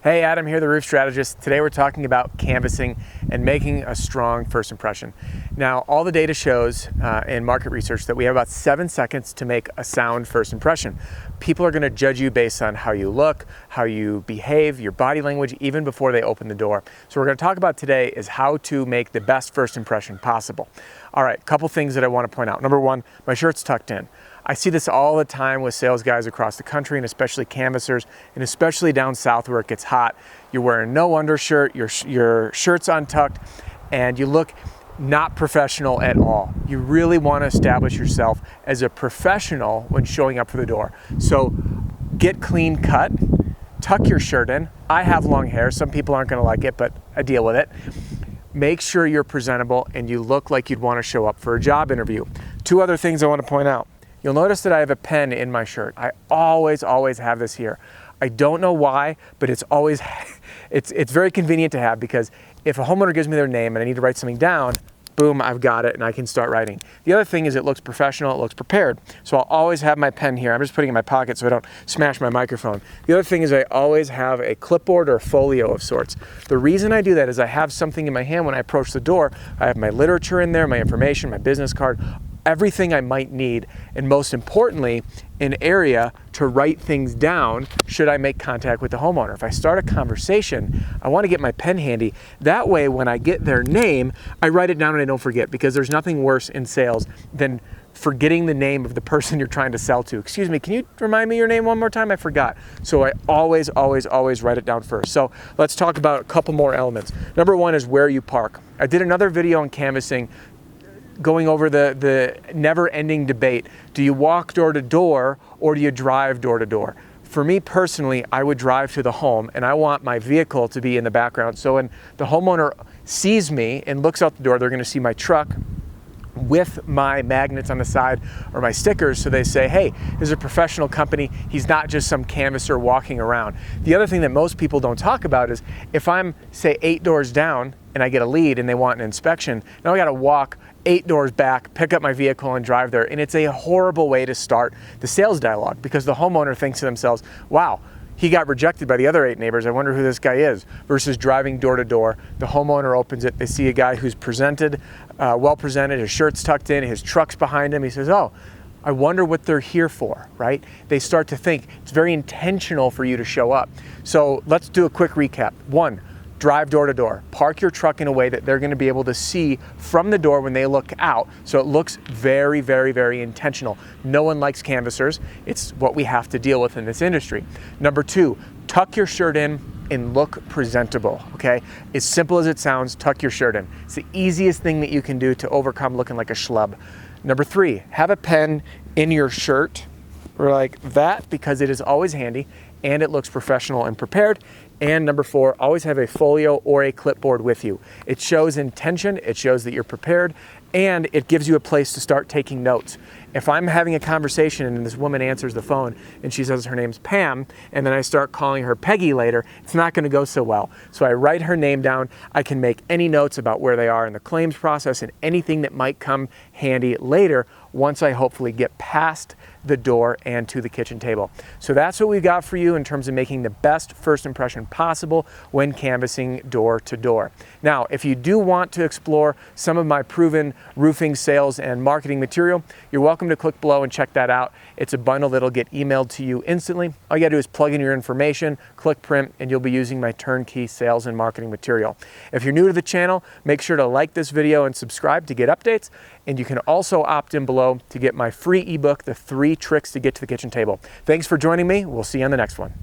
Hey, Adam here, the Roof Strategist. Today we're talking about canvassing and making a strong first impression. Now, all the data shows in market research that we have about 7 seconds to make a sound first impression. People are going to judge you based on how you look, how you behave, your body language, even before they open the door. So what we're going to talk about today is how to make the best first impression possible. All right, a couple things that I want to point out. Number one, my shirt's tucked in. I see this all the time with sales guys across the country, and especially canvassers, and especially down south where it gets hot. You're wearing no undershirt, your shirt's untucked, and you look not professional at all. You really want to establish yourself as a professional when showing up for the door. So get clean cut, tuck your shirt in. I have long hair. Some people aren't going to like it, but I deal with it. Make sure you're presentable and you look like you'd want to show up for a job interview. Two other things I want to point out. You'll notice that I have a pen in my shirt. I always have this here. I don't know why, but it's always, it's very convenient to have, because if a homeowner gives me their name and I need to write something down, boom, I've got it and I can start writing. The other thing is it looks professional, it looks prepared. So I'll always have my pen here. I'm just putting it in my pocket so I don't smash my microphone. The other thing is I always have a clipboard or a folio of sorts. The reason I do that is I have something in my hand when I approach the door. I have my literature in there, my information, my business card, everything I might need, and most importantly, an area to write things down should I make contact with the homeowner. If I start a conversation, I want to get my pen handy. That way, when I get their name, I write it down and I don't forget, because there's nothing worse in sales than forgetting the name of the person you're trying to sell to. Excuse me, can you remind me your name one more time? I forgot. So I always write it down first. So let's talk about a couple more elements. Number one is where you park. I did another video on canvassing going over the never-ending debate. Do you walk door to door or do you drive door to door? For me personally, I would drive to the home, and I want my vehicle to be in the background. So when the homeowner sees me and looks out the door, they're going to see my truck with my magnets on the side or my stickers, so they say, hey, this is a professional company. He's not just some canvasser walking around. The other thing that most people don't talk about is if I'm, say, 8 doors down and I get a lead and they want an inspection, now I got to walk 8 doors back, pick up my vehicle and drive there. And it's a horrible way to start the sales dialogue, because the homeowner thinks to themselves, wow, he got rejected by the other 8 neighbors. I wonder who this guy is. Versus driving door to door. The homeowner opens it. They see a guy who's presented, well presented, his shirt's tucked in, his truck's behind him. He says, oh, I wonder what they're here for, right? They start to think it's very intentional for you to show up. So let's do a quick recap. 1, drive door to door. Park your truck in a way that they're going to be able to see from the door when they look out. So it looks very intentional. No one likes canvassers. It's what we have to deal with in this industry. Number 2, tuck your shirt in and look presentable, okay? As simple as it sounds, tuck your shirt in. It's the easiest thing that you can do to overcome looking like a schlub. Number 3, have a pen in your shirt or like that, because it is always handy and it looks professional and prepared. And number 4, always have a folio or a clipboard with you. It shows intention, it shows that you're prepared, and it gives you a place to start taking notes. If I'm having a conversation and this woman answers the phone and she says her name's Pam, and then I start calling her Peggy later, it's not going to go so well. So I write her name down. I can make any notes about where they are in the claims process and anything that might come handy later once I hopefully get past the door and to the kitchen table. So that's what we've got for you in terms of making the best first impression possible when canvassing door to door. Now, if you do want to explore some of my proven roofing sales and marketing material, you're welcome to click below and check that out. It's a bundle that'll get emailed to you instantly. All you gotta do is plug in your information, click print, and you'll be using my turnkey sales and marketing material. If you're new to the channel, make sure to like this video and subscribe to get updates. And you can also opt in below to get my free ebook, The 3 Tricks to Get to the Kitchen Table. Thanks for joining me. We'll see you on the next one.